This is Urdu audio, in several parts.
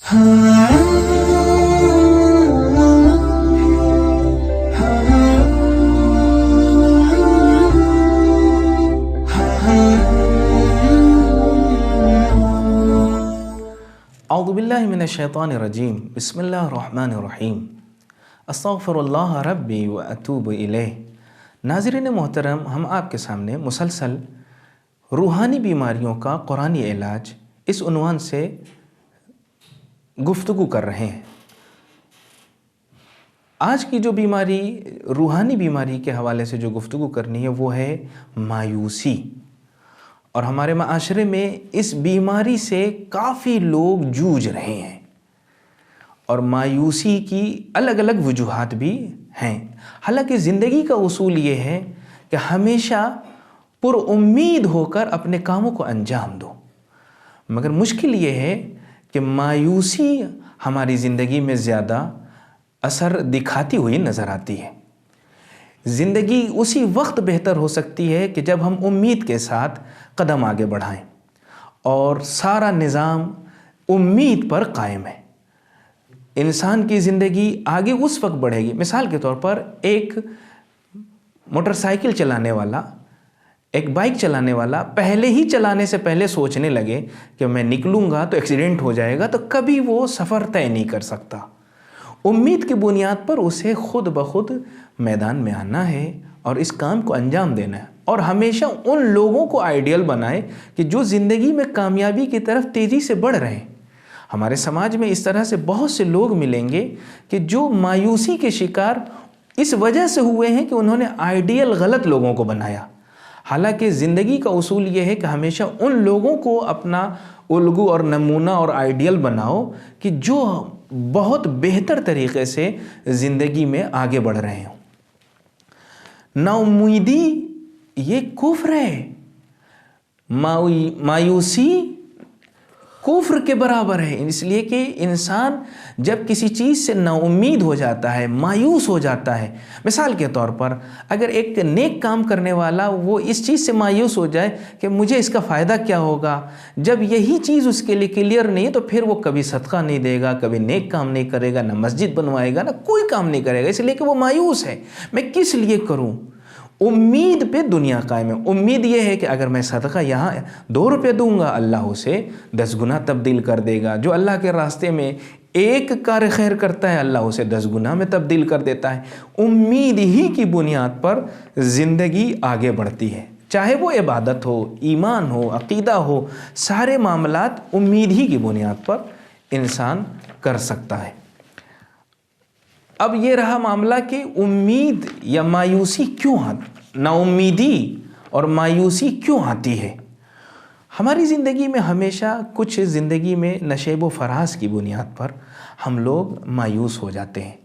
اعوذ باللہ من الشیطان الرجیم، بسم اللہ الرحمن الرحیم، استغفر اللہ ربی و اتوب الیہ۔ ناظرین محترم، ہم آپ کے سامنے مسلسل روحانی بیماریوں کا قرآنی علاج اس عنوان سے گفتگو کر رہے ہیں۔ آج کی جو بیماری، روحانی بیماری کے حوالے سے جو گفتگو کرنی ہے وہ ہے مایوسی، اور ہمارے معاشرے میں اس بیماری سے کافی لوگ جوجھ رہے ہیں، اور مایوسی کی الگ الگ وجوہات بھی ہیں۔ حالانکہ زندگی کا اصول یہ ہے کہ ہمیشہ پر امید ہو کر اپنے کاموں کو انجام دو، مگر مشکل یہ ہے کہ مایوسی ہماری زندگی میں زیادہ اثر دکھاتی ہوئی نظر آتی ہے۔ زندگی اسی وقت بہتر ہو سکتی ہے کہ جب ہم امید کے ساتھ قدم آگے بڑھائیں، اور سارا نظام امید پر قائم ہے۔ انسان کی زندگی آگے اس وقت بڑھے گی، مثال کے طور پر ایک موٹر سائیکل چلانے والا، ایک بائک چلانے والا پہلے ہی چلانے سے پہلے سوچنے لگے کہ میں نکلوں گا تو ایکسیڈنٹ ہو جائے گا، تو کبھی وہ سفر طے نہیں کر سکتا۔ امید کی بنیاد پر اسے خود بخود میدان میں آنا ہے اور اس کام کو انجام دینا ہے، اور ہمیشہ ان لوگوں کو آئیڈیل بنائے کہ جو زندگی میں کامیابی کی طرف تیزی سے بڑھ رہے ہیں۔ ہمارے سماج میں اس طرح سے بہت سے لوگ ملیں گے کہ جو مایوسی کے شکار اس وجہ سے ہوئے ہیں کہ انہوں نے آئیڈیل غلط لوگوں کو بنایا۔ حالانکہ زندگی کا اصول یہ ہے کہ ہمیشہ ان لوگوں کو اپنا الگو اور نمونہ اور آئیڈیل بناؤ کہ جو بہت بہتر طریقے سے زندگی میں آگے بڑھ رہے ہوں۔ نا امیدی یہ کفر ہے، مایوسی کفر کے برابر ہے، اس لیے کہ انسان جب کسی چیز سے نا امید ہو جاتا ہے، مایوس ہو جاتا ہے، مثال کے طور پر اگر ایک نیک کام کرنے والا وہ اس چیز سے مایوس ہو جائے کہ مجھے اس کا فائدہ کیا ہوگا، جب یہی چیز اس کے لیے کلیئر نہیں ہے تو پھر وہ کبھی صدقہ نہیں دے گا، کبھی نیک کام نہیں کرے گا، نہ مسجد بنوائے گا، نہ کوئی کام نہیں کرے گا، اس لیے کہ وہ مایوس ہے۔ میں کس لیے کروں؟ امید پہ دنیا قائم ہے۔ امید یہ ہے کہ اگر میں صدقہ یہاں 2 روپے دوں گا، اللہ اسے 10 گنا تبدیل کر دے گا۔ جو اللہ کے راستے میں ایک کار خیر کرتا ہے، اللہ اسے 10 گنا میں تبدیل کر دیتا ہے۔ امید ہی کی بنیاد پر زندگی آگے بڑھتی ہے، چاہے وہ عبادت ہو، ایمان ہو، عقیدہ ہو، سارے معاملات امید ہی کی بنیاد پر انسان کر سکتا ہے۔ اب یہ رہا معاملہ کہ امید یا مایوسی کیوں نا امیدی اور مایوسی کیوں آتی ہے۔ ہماری زندگی میں ہمیشہ کچھ زندگی میں نشیب و فراز کی بنیاد پر ہم لوگ مایوس ہو جاتے ہیں۔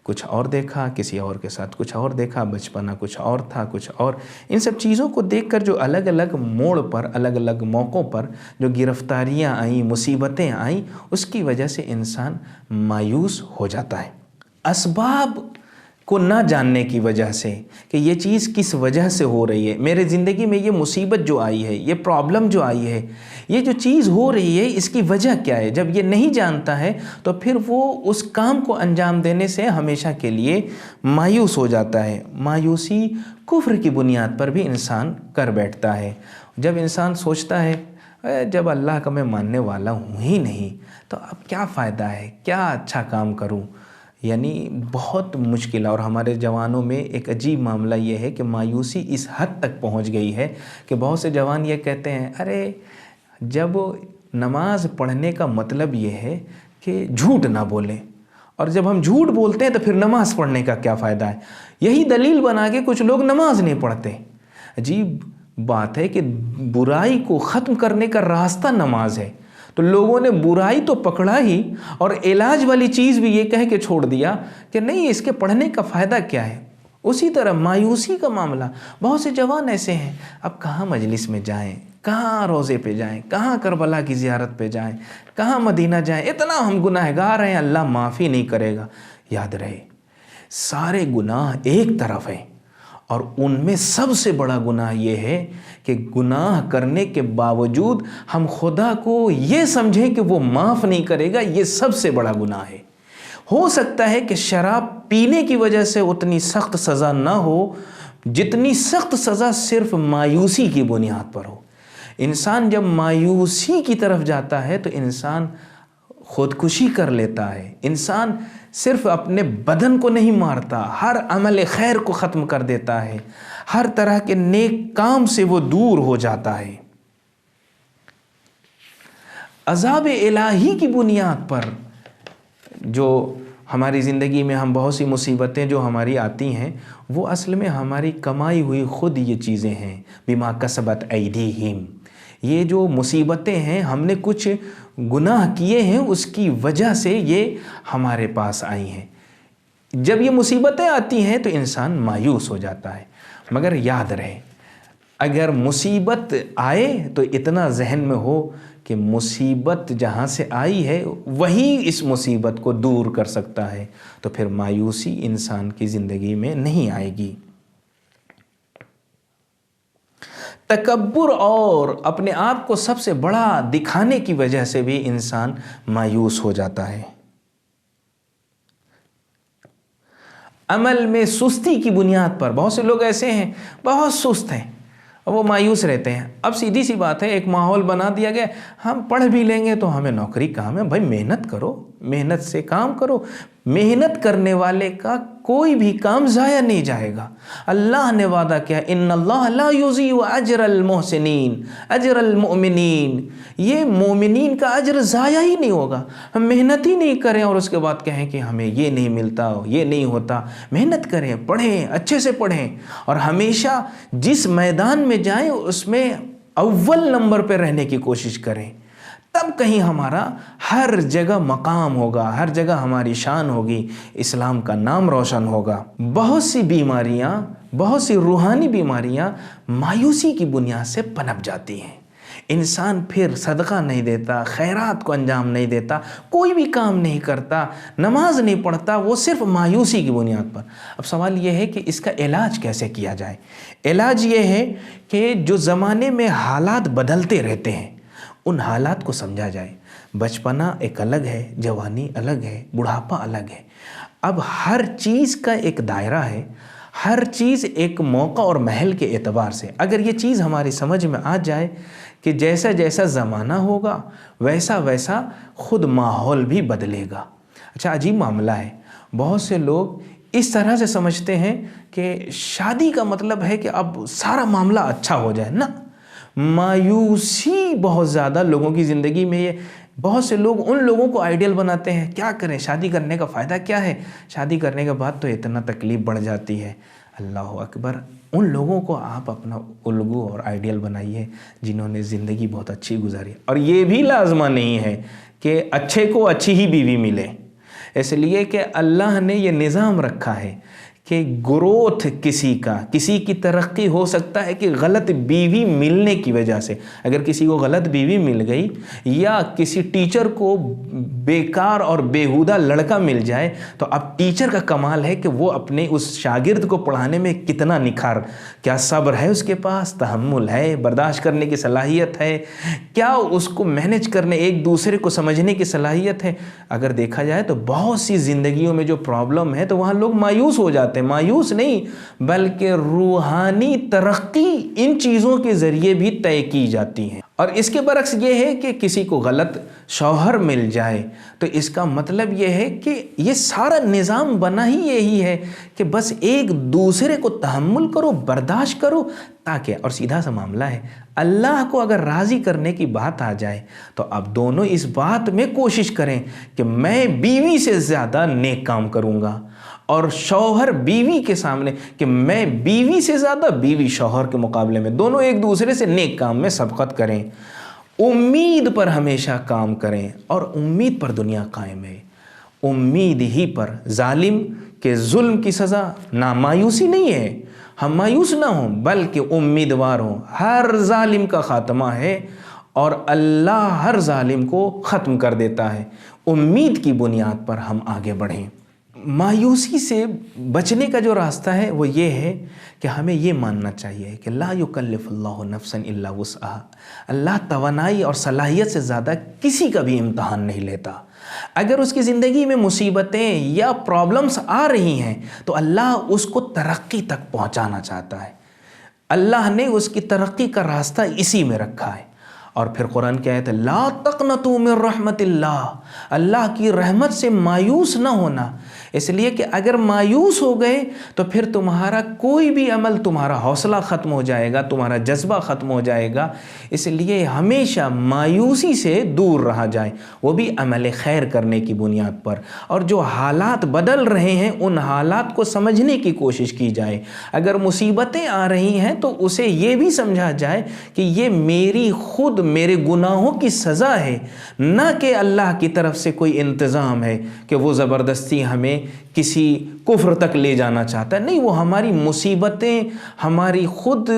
کچھ اور دیکھا، کسی اور کے ساتھ کچھ اور دیکھا، بچپنا کچھ اور تھا، کچھ اور، ان سب چیزوں کو دیکھ کر جو الگ الگ موڑ پر، الگ الگ موقعوں پر جو گرفتاریاں آئیں، مصیبتیں آئیں، اس کی وجہ سے انسان مایوس ہو جاتا ہے۔ اسباب کو نہ جاننے کی وجہ سے کہ یہ چیز کس وجہ سے ہو رہی ہے، میرے زندگی میں یہ مصیبت جو آئی ہے، یہ پرابلم جو آئی ہے، یہ جو چیز ہو رہی ہے، اس کی وجہ کیا ہے، جب یہ نہیں جانتا ہے تو پھر وہ اس کام کو انجام دینے سے ہمیشہ کے لیے مایوس ہو جاتا ہے۔ مایوسی کفر کی بنیاد پر بھی انسان کر بیٹھتا ہے۔ جب انسان سوچتا ہے جب اللہ کا میں ماننے والا ہوں ہی نہیں تو اب کیا فائدہ ہے، کیا اچھا کام کروں، یعنی بہت مشکل ہے۔ اور ہمارے جوانوں میں ایک عجیب معاملہ یہ ہے کہ مایوسی اس حد تک پہنچ گئی ہے کہ بہت سے جوان یہ کہتے ہیں، ارے جب نماز پڑھنے کا مطلب یہ ہے کہ جھوٹ نہ بولیں، اور جب ہم جھوٹ بولتے ہیں تو پھر نماز پڑھنے کا کیا فائدہ ہے۔ یہی دلیل بنا کے کچھ لوگ نماز نہیں پڑھتے۔ عجیب بات ہے کہ برائی کو ختم کرنے کا راستہ نماز ہے، تو لوگوں نے برائی تو پکڑا ہی، اور علاج والی چیز بھی یہ کہہ کے چھوڑ دیا کہ نہیں، اس کے پڑھنے کا فائدہ کیا ہے۔ اسی طرح مایوسی کا معاملہ، بہت سے جوان ایسے ہیں، اب کہاں مجلس میں جائیں، کہاں روزے پہ جائیں، کہاں کربلا کی زیارت پہ جائیں، کہاں مدینہ جائیں، اتنا ہم گناہگار ہیں، اللہ معافی نہیں کرے گا۔ یاد رہے، سارے گناہ ایک طرف ہیں، اور ان میں سب سے بڑا گناہ یہ ہے کہ گناہ کرنے کے باوجود ہم خدا کو یہ سمجھیں کہ وہ معاف نہیں کرے گا. یہ سب سے بڑا گناہ ہے. ہو سکتا ہے کہ شراب پینے کی وجہ سے اتنی سخت سزا نہ ہو جتنی سخت سزا صرف مایوسی کی بنیاد پر ہو. انسان جب مایوسی کی طرف جاتا ہے تو انسان خودکشی کر لیتا ہے. انسان صرف اپنے بدن کو نہیں مارتا، ہر عمل خیر کو ختم کر دیتا ہے، ہر طرح کے نیک کام سے وہ دور ہو جاتا ہے. عذاب الہی کی بنیاد پر جو ہماری زندگی میں ہم بہت سی مصیبتیں جو ہماری آتی ہیں وہ اصل میں ہماری کمائی ہوئی خود یہ چیزیں ہیں. بما کسبت ایدیہم، یہ جو مصیبتیں ہیں ہم نے کچھ گناہ کیے ہیں اس کی وجہ سے یہ ہمارے پاس آئی ہیں. جب یہ مصیبتیں آتی ہیں تو انسان مایوس ہو جاتا ہے. مگر یاد رہے اگر مصیبت آئے تو اتنا ذہن میں ہو کہ مصیبت جہاں سے آئی ہے وہی اس مصیبت کو دور کر سکتا ہے، تو پھر مایوسی انسان کی زندگی میں نہیں آئے گی. تکبر اور اپنے آپ کو سب سے بڑا دکھانے کی وجہ سے بھی انسان مایوس ہو جاتا ہے. عمل میں سستی کی بنیاد پر بہت سے لوگ ایسے ہیں بہت سست ہیں اور وہ مایوس رہتے ہیں. اب سیدھی سی بات ہے، ایک ماحول بنا دیا گیا، ہم پڑھ بھی لیں گے تو ہمیں نوکری کام ہے. بھائی محنت کرو، محنت سے کام کرو. محنت کرنے والے کا کوئی بھی کام ضائع نہیں جائے گا. اللہ نے وعدہ کیا ان اللہ لا یضیع اجر المحسنین اجر المؤمنین، یہ مومنین کا اجر ضائع ہی نہیں ہوگا. ہم محنت ہی نہیں کریں اور اس کے بعد کہیں کہ ہمیں یہ نہیں ملتا، یہ نہیں ہوتا. محنت کریں، پڑھیں، اچھے سے پڑھیں اور ہمیشہ جس میدان میں جائیں اس میں اول نمبر پہ رہنے کی کوشش کریں. تب کہیں ہمارا ہر جگہ مقام ہوگا، ہر جگہ ہماری شان ہوگی، اسلام کا نام روشن ہوگا. بہت سی بیماریاں، بہت سی روحانی بیماریاں مایوسی کی بنیاد سے پنپ جاتی ہیں. انسان پھر صدقہ نہیں دیتا، خیرات کو انجام نہیں دیتا، کوئی بھی کام نہیں کرتا، نماز نہیں پڑھتا، وہ صرف مایوسی کی بنیاد پر. اب سوال یہ ہے کہ اس کا علاج کیسے کیا جائے؟ علاج یہ ہے کہ جو زمانے میں حالات بدلتے رہتے ہیں ان حالات کو سمجھا جائے. بچپنا ایک الگ ہے، جوانی الگ ہے، بڑھاپا الگ ہے. اب ہر چیز کا ایک دائرہ ہے، ہر چیز ایک موقع اور محل کے اعتبار سے. اگر یہ چیز ہماری سمجھ میں آ جائے کہ جیسا جیسا زمانہ ہوگا ویسا ویسا خود ماحول بھی بدلے گا. اچھا عجیب معاملہ ہے، بہت سے لوگ اس طرح سے سمجھتے ہیں کہ شادی کا مطلب ہے کہ اب سارا معاملہ اچھا ہو جائے. نا، مایوسی بہت زیادہ لوگوں کی زندگی میں. یہ بہت سے لوگ ان لوگوں کو آئیڈیل بناتے ہیں، کیا کریں، شادی کرنے کا فائدہ کیا ہے، شادی کرنے کے بعد تو اتنا تکلیف بڑھ جاتی ہے. اللہ اکبر، ان لوگوں کو آپ اپنا الگو اور آئیڈیل بنائیے جنہوں نے زندگی بہت اچھی گزاری. اور یہ بھی لازمہ نہیں ہے کہ اچھے کو اچھی ہی بیوی ملے، اس لیے کہ اللہ نے یہ نظام رکھا ہے کہ گروتھ کسی کی ترقی ہو سکتا ہے کہ غلط بیوی ملنے کی وجہ سے. اگر کسی کو غلط بیوی مل گئی یا کسی ٹیچر کو بیکار اور بیہودہ لڑکا مل جائے تو اب ٹیچر کا کمال ہے کہ وہ اپنے اس شاگرد کو پڑھانے میں کتنا نکھار، کیا صبر ہے اس کے پاس، تحمل ہے، برداشت کرنے کی صلاحیت ہے، کیا اس کو مینج کرنے، ایک دوسرے کو سمجھنے کی صلاحیت ہے. اگر دیکھا جائے تو بہت سی زندگیوں میں جو پرابلم ہے تو وہاں لوگ مایوس ہو جاتے ہیں. مایوس نہیں بلکہ روحانی ترقی ان چیزوں کے ذریعے بھی طے کی جاتی ہے. اور اس کے برعکس یہ ہے کہ کسی کو غلط شوہر مل جائے تو اس کا مطلب یہ ہے کہ یہ سارا نظام بنا ہی یہی ہے کہ بس ایک دوسرے کو تحمل کرو، برداشت کرو تاکہ. اور سیدھا سا معاملہ ہے، اللہ کو اگر راضی کرنے کی بات آ جائے تو اب دونوں اس بات میں کوشش کریں کہ میں بیوی سے زیادہ نیک کام کروں گا اور شوہر بیوی کے سامنے کہ میں بیوی سے زیادہ، بیوی شوہر کے مقابلے میں، دونوں ایک دوسرے سے نیک کام میں سبقت کریں. امید پر ہمیشہ کام کریں اور امید پر دنیا قائم ہے. امید ہی پر. ظالم کے ظلم کی سزا نہ مایوسی نہیں ہے، ہم مایوس نہ ہوں بلکہ امیدوار ہوں. ہر ظالم کا خاتمہ ہے اور اللہ ہر ظالم کو ختم کر دیتا ہے. امید کی بنیاد پر ہم آگے بڑھیں. مایوسی سے بچنے کا جو راستہ ہے وہ یہ ہے کہ ہمیں یہ ماننا چاہیے کہ لا یکلف اللہ نفسا الا وسعہا، اللہ توانائی اور صلاحیت سے زیادہ کسی کا بھی امتحان نہیں لیتا۔ اگر اس کی زندگی میں مصیبتیں یا پرابلمز آ رہی ہیں تو اللہ اس کو ترقی تک پہنچانا چاہتا ہے، اللہ نے اس کی ترقی کا راستہ اسی میں رکھا ہے۔ اور پھر قرآن کی آیت ہے لا تقنطوا من رحمت اللہ کی رحمت سے مایوس نہ ہونا، اس لیے کہ اگر مایوس ہو گئے تو پھر تمہارا کوئی بھی عمل، تمہارا حوصلہ ختم ہو جائے گا، تمہارا جذبہ ختم ہو جائے گا۔ اس لیے ہمیشہ مایوسی سے دور رہا جائے، وہ بھی عمل خیر کرنے کی بنیاد پر، اور جو حالات بدل رہے ہیں ان حالات کو سمجھنے کی کوشش کی جائے۔ اگر مصیبتیں آ رہی ہیں تو اسے یہ بھی سمجھا جائے کہ یہ میرے گناہوں کی سزا ہے، نہ کہ اللہ کی طرف سے کوئی انتظام ہے کہ وہ زبردستی ہمیں کسی کفر تک لے جانا چاہتا ہے۔ نہیں، وہ ہماری مصیبتیں ہماری خود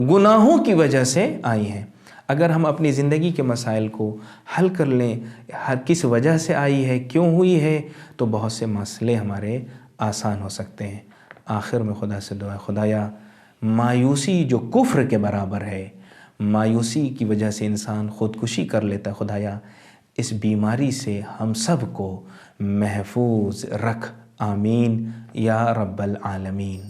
گناہوں کی وجہ سے آئی ہیں۔ اگر ہم اپنی زندگی کے مسائل کو حل کر لیں، کس وجہ سے آئی ہے، کیوں ہوئی ہے، تو بہت سے مسئلے ہمارے آسان ہو سکتے ہیں۔ آخر میں خدا سے دعا ہے، خدایا مایوسی جو کفر کے برابر ہے، مایوسی کی وجہ سے انسان خودکشی کر لیتا ہے، خدایا اس بیماری سے ہم سب کو محفوظ رکھ، آمین یا رب العالمین۔